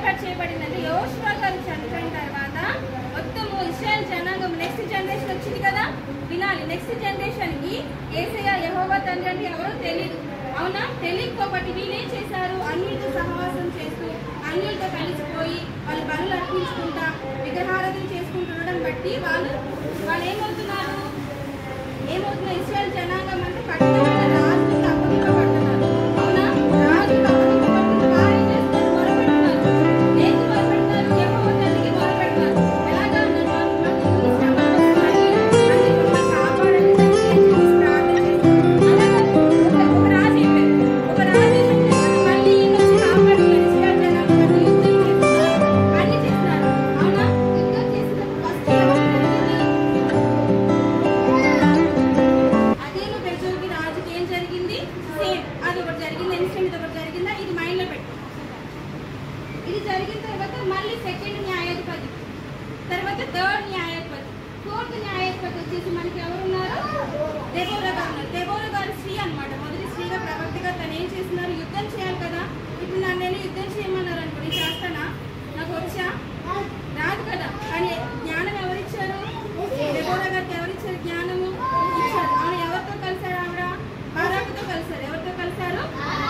ఏర్పాటు చేయబడిందంటే యెహోషువ గారు చనిపోయిన తర్వాత మొత్తము ఇశ్రాయేల్ జనాంగం నెక్స్ట్ జనరేషన్ వచ్చింది కదా, వినాలి. నెక్స్ట్ జనరేషన్ కి యేసయ్య యెహోవా తండ్రి అంటే ఎవరో తెలియదు, అవునా? తెలియకపోబట్టి వీళ్ళేం చేశారు, అన్యులతో సహవాసం చేస్తూ అన్యులతో కలిసిపోయి వాళ్ళు బలులు అర్పించుకుంటా విగ్రహారాధన చేసుకుంటుండడం బట్టి వాళ్ళు ఏమవుతున్నారు, ఇశ్రాయేల్ జనాంగం అంటే పట్టణమైన రాజులకు అప్పగింపబడుతున్నారు, అవునా? రాజులకు అప్పగింపబడుతున్న వారు ఏం చేస్తున్నారు, మొరపెడుతున్నారు. దేనికి మొరపెడుతున్నారు? యెహోవా తండ్రికి మొరపెడుతున్నారు. ఎలాగా కాపాడాలని ప్రార్థన చేస్తున్నారు. ఒక రాజు అయిపోయారు, ఒక రాజు మళ్ళీ వచ్చి కాపాడుతున్నారు. ఇశ్రాయేల్ జనాంగం యుద్ధం చేస్తున్నారు, అన్ని చేస్తున్నారు, అవునా? యుద్ధం చేసినప్పుడు ఫస్ట్ అదేను బెజోకి రాజుకి ఏం జరిగింది, సేమ్ అది ఒకటి జరిగింది. ఇన్స్టెంట్ ఇది ఒకటి జరిగిందా, ఇది మైండ్ లో పెట్టు. ఇది జరిగిన తర్వాత మళ్ళీ సెకండ్ న్యాయాధిపతి, తర్వాత థర్డ్ న్యాయాధిపతి, ఫోర్త్ న్యాయాధిపతి వచ్చేసి మనకి ఎవరున్నారు, దెబోరా గారు ఉన్నారు. దెబోరా గారు స్త్రీ అనమాట, మొదటి స్త్రీగా ప్రవక్తగా తను ఏం చేస్తున్నారు, యుద్ధం చేయాలి కదా. ఇప్పుడు నేను యుద్ధం చేయమన్నారు అనుకో, నేను చేస్తానా, నాకు వచ్చా రాదు కదా. కానీ జ్ఞానం ఎవరిచ్చారు, దెబోరా గారికి ఎవరిచ్చారు, జ్ఞానము ఇచ్చారు. ఆమె ఎవరితో కలిసారు, ఆవిడ బారాకుతో కలిసారు. ఎవరితో కలిసారు,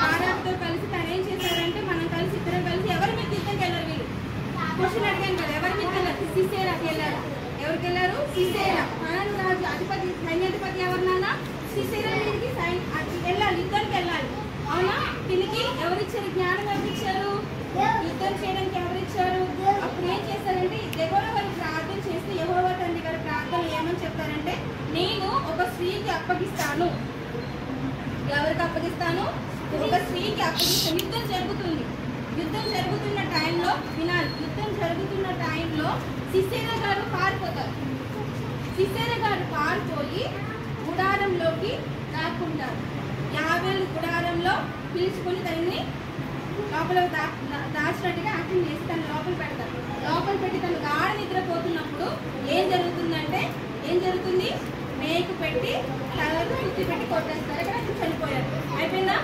బారాకుతో కలిసి తను ఏం చేశారంటే మనం కలిసి ఇద్దరం కలిసి ఎవరి మీద యుద్ధంకి వెళ్ళారు. వీళ్ళు క్వశ్చన్ అడిగాను కదా, ఎవరి మీద వెళ్ళారు, సిసేరాకి వెళ్ళారు. ఎవరికి వెళ్ళారు, సిసేరా. కానాను రాజు అధిపతి సైన్యాధిపతి ఎవరు నాన్న, సిసేరా మీదకి వెళ్ళాలి, యుద్ధానికి వెళ్ళాలి, అవునా? దీనికి ఎవరిచ్చారు, జ్ఞానం ఎవరిచ్చారు, యుద్ధం చేయడానికి ఎవరిచ్చారు. అప్పుడు ఏం చేశారంటే దెబోరా గారు ప్రార్థన చేస్తే యెహోవా తండ్రి గారి ప్రార్థన ఏమని చెప్తారంటే, నేను ఒక స్త్రీకి అప్పగిస్తాను. ఎవరికి అప్పగిస్తాను, ఒక స్త్రీకి అప్పగిస్తాను. యుద్ధం జరుగుతుంది. యుద్ధం జరుగుతున్న టైంలో వినాలి, యుద్ధం జరుగుతున్న టైంలో సిసేరా గారు పారిపోతారు. సిసేరా గారు పారిపోయి గుడారంలోకి దాక్కుంటారు. యాబేలు గుడారంలో పిలుచుకుని తనని లోపల దాచినట్టుగా యాక్టింగ్ చేసి తను లోపల పెడతారు. లోపల పెట్టి తను గాఢ నిద్రపోతున్నప్పుడు ఏం జరుగుతుందంటే, మేకు పెట్టి తలకు చుట్టి పెట్టి కొట్టేస్తారు. అక్కడ చనిపోయారు. అయిపోయిందా?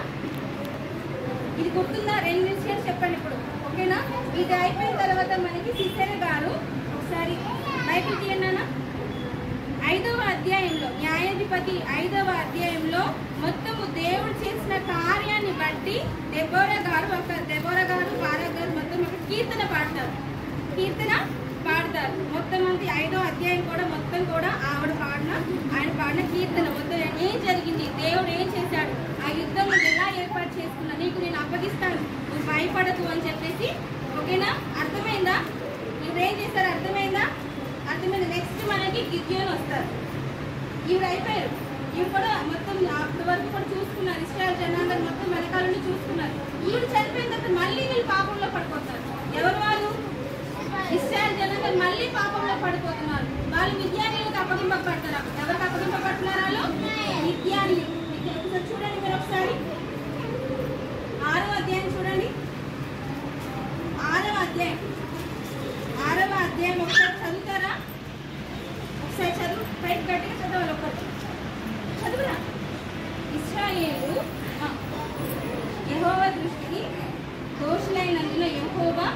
ఇది గుర్తుందా? 2 విషయాలు చెప్పండి ఇప్పుడు, ఓకేనా? ఇది అయిపోయిన తర్వాత మనకి సిసేరా గారు ఒకసారి బైబిల్ తీయన్నానా 5వ అధ్యాయంలో, న్యాయాధిపతి 5వ అధ్యాయంలో మొత్తము దేవుడు చేసిన కార్యాన్ని బట్టి దెబోరా గారు బారాక్ గారు మొత్తం ఒక కీర్తన పాడతారు. మొత్తం అంతా 5వ అధ్యాయం కూడా మొత్తం కూడా ఆయన పాడిన కీర్తన. మొత్తం ఏం జరిగింది, దేవుడు ఏం చేశాడు, ఆ యుద్ధం ఎలా ఏర్పాటు చేసుకున్నా, నీకు నేను అప్పగిస్తాను, నువ్వు భయపడదు అని చెప్పేసి, ఓకేనా? అర్థమైందా? ఇప్పుడు ఏం చేస్తారు, అర్థమైందా? నెక్స్ట్ మనకి గిద్యోను వస్తారు. ఈవిడ అయిపోయారు. ఈవిడ కూడా మొత్తం అప్పటి వరకు కూడా చూసుకున్నారు. ఇశ్రాయేల్ జనాంగం మొత్తం వెనకాలని చూసుకున్నారు. ఈవిడ చనిపోయిన తర్వాత మళ్ళీ వీళ్ళు పాపంలో పడిపోతారు. ఎవరు వాళ్ళు, ఇశ్రాయేల్ జనాంగం మళ్ళీ పాపంలో పడిపోతున్నారు. వాళ్ళు మిద్యానీయులకు అప్పగింపబడతారు. ఎవరికి అప్పగింపబడుతున్నారు, వాళ్ళు మిద్యానీయులు. చూడండి మీరు ఒకసారి 6వ అధ్యాయం చూడండి. 6వ అధ్యాయం ఒకసారి చదువుతారా? ఒకసారి చదువు, బయట గట్టిగా చదవాలి. ఒకటి చదువురా. ఇశ్రాయేలు యెహోవా దృష్టికి దోషులైనందున యెహోవా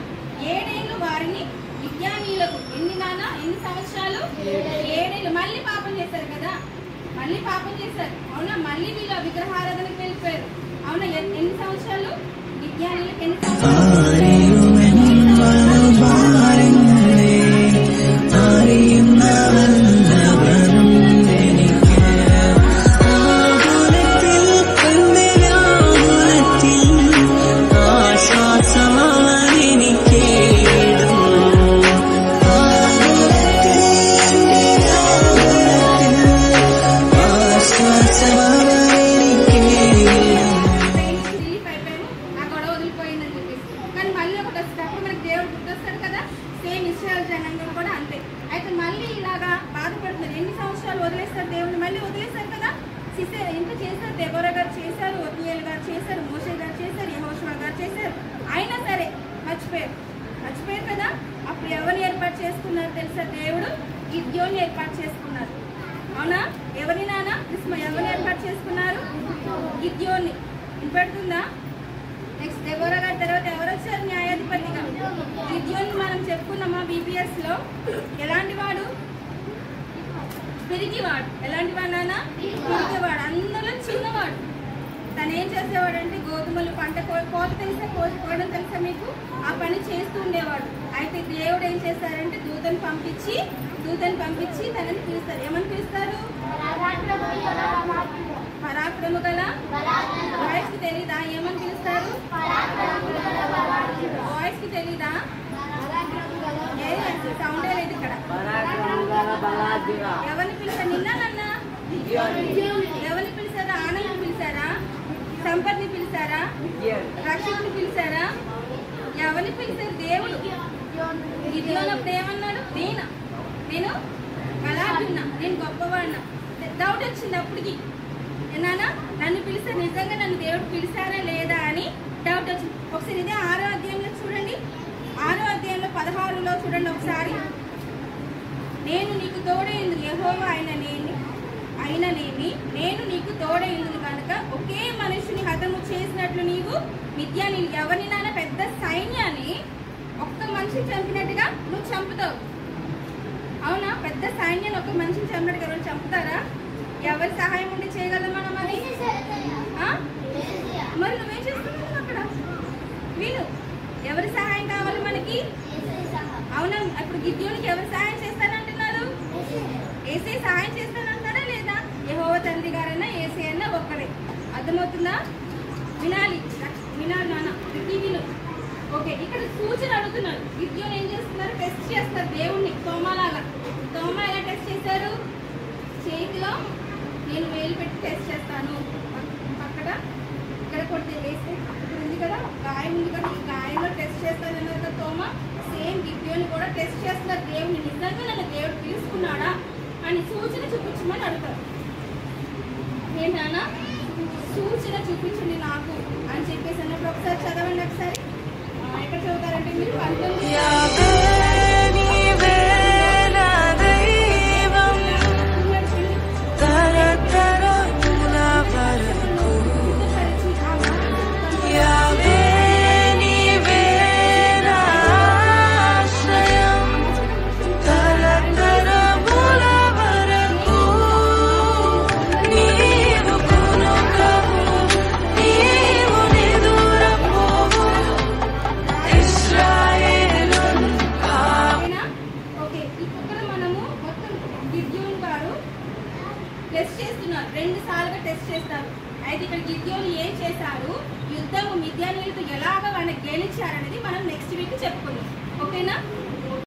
7 ఏళ్ళు వారిని మిద్యానీయులకు, ఎన్ని సంవత్సరాలు, 7 ఏళ్ళు. మళ్ళీ పాపం చేశారు కదా, అవునా? మళ్ళీ వీళ్ళు విగ్రహారాధనకు వెళ్ళిపోయారు, అవునా? ఎన్ని సంవత్సరాలు, మిద్యానీయులకు ఎన్ని సంవత్సరాలు, ఇంత చేశారు. దెబోరా గారు చేశారు, ఒత్నియేలు గారు చేశారు, మోషే గారు చేశారు, యెహోషువ గారు చేశారు. అయినా సరే మర్చిపోయారు కదా. అప్పుడు ఎవరిని ఏర్పాటు చేసుకున్నారు తెలుసా, దేవుడు గిద్యోని ఏర్పాటు చేసుకున్నారు. అవునా? ఎవరిని నాన్న ఎవరిని ఏర్పాటు చేసుకున్నారు, గిద్యోని. వినపడుతుందా? నెక్స్ట్ డెబోరా గారి తర్వాత ఎవరు వచ్చారు న్యాయాధిపతిగా? గిద్యోను మనం చెప్పుకున్నామా BPS లో. ఎలాంటి వాడు? పిరిగివాడు. ఎలాంటి వాడు నాన్న? పిరిగివాడు. అందులో చిన్నవాడు. తను ఏం చేసేవాడు అంటే గోధుమలు పంట కోత తెలుసా, కోసుకోవడం తెలుసా మీకు? ఆ పని చేస్తూ ఉండేవాడు. అయితే దేవుడు ఏం చేశారంటే దూతను పంపించి తనని పిలుస్తారు. ఏమని పిలుస్తారు? పరాక్రము గల వాయిస్ కి తెలీదా? ఏమని పిలుస్తారు? వాయిస్ కి తెలీదా? సౌండ్ లేదు ఇక్కడ. ఎవరిని పిలిచారు? నిన్న ఎవరిని పిలిచారా? ఆనంద్ పిలిచారా? సంపత్ని పిలిచారా? రక్షకుని పిలిచారా? ఎవరిని పిలిచారు? దేవుడు. గిద్యోనప్పుడు ఏమన్నాడు? నేను బలాఢ్యున్నా, నేను గొప్పవాడినా. డౌట్ వచ్చింది అప్పటికి. ఏనానా నన్ను పిలిస్తే నిజంగా నన్ను దేవుడు పిలిచారా లేదా అని డౌట్ వచ్చింది. ఒకసారి ఇదే 6వ అధ్యాయంలో చూడండి. 6వ అధ్యాయంలో 16లో చూడండి ఒకసారి. నేను నీకు తోడైందును యెహోవా అయిననేమి నేను నీకు తోడైందును కనుక ఒకే మనుషుని హతము చేసినట్లు నీవు మిద్యాని ఎవరినైనా పెద్ద సైన్యాన్ని ఒక్క మనిషిని చంపినట్టుగా నువ్వు చంపుతావు. అవునా? పెద్ద సైన్యాన్ని ఒక్క మనిషిని చంపినట్టుగా ఎవరు చంపుతారా? ఎవరి సహాయం ఉండి చేయగలం మనం అది? మరి నువ్వేం చేస్తున్నావు అక్కడ? వీళ్ళు ఎవరి సహాయం కావాలి మనకి? అవునా? ఇప్పుడు గిద్యోనికి ఎవరు సహాయం చేస్తానంటున్నారు? ఏసే సహాయం చేస్తానంటారా లేదా? యెహోవా తండ్రి గారైనా ఏసే అన్నా ఒక్కడే. అర్థమవుతుందా? వినాలి నాన్న, టీవీలో. ఓకే, ఇక్కడ సూచన అడుగుతున్నారు. గిద్యోని ఏం చేస్తున్నారు? టెస్ట్ చేస్తారు దేవుణ్ణి. తోమాలాగా. తోమా ఎలా టెస్ట్ చేశారు? చేతిలో నేను వేలు పెట్టి టెస్ట్ చేస్తాను. అక్కడ ఇక్కడ కొట్టి వేస్తే అక్కడ ఉంది కదా, గాయం ఉంది కదా, ఈ గాయంలో టెస్ట్ చేస్తాను అన్నారు కదా తోమా. సేమ్ గిద్యోని కూడా టెస్ట్ చేస్తున్నారు దేవుని. నిజంగా నన్ను దేవుడు తీసుకున్నాడా అని సూచన చూపించమని అడుగుతారు. ఏంటన్నా సూచన చూపించండి నాకు అని చెప్పేసి అన్నప్పుడు ఒకసారి చదవండి. ఒకసారి ఎక్కడ చదువుతారంటే మీరు 19 టెస్ట్ చేస్తున్నారు. 2 సార్లుగా టెస్ట్ చేస్తారు. అయితే ఇక్కడ గిద్యోను ఏం చేశారు, యుద్ధము మిద్యానీయులతో ఎలాగ వాళ్ళని గెలిచారనేది మనం నెక్స్ట్ వీక్ చెప్పుకుందాం. ఓకేనా?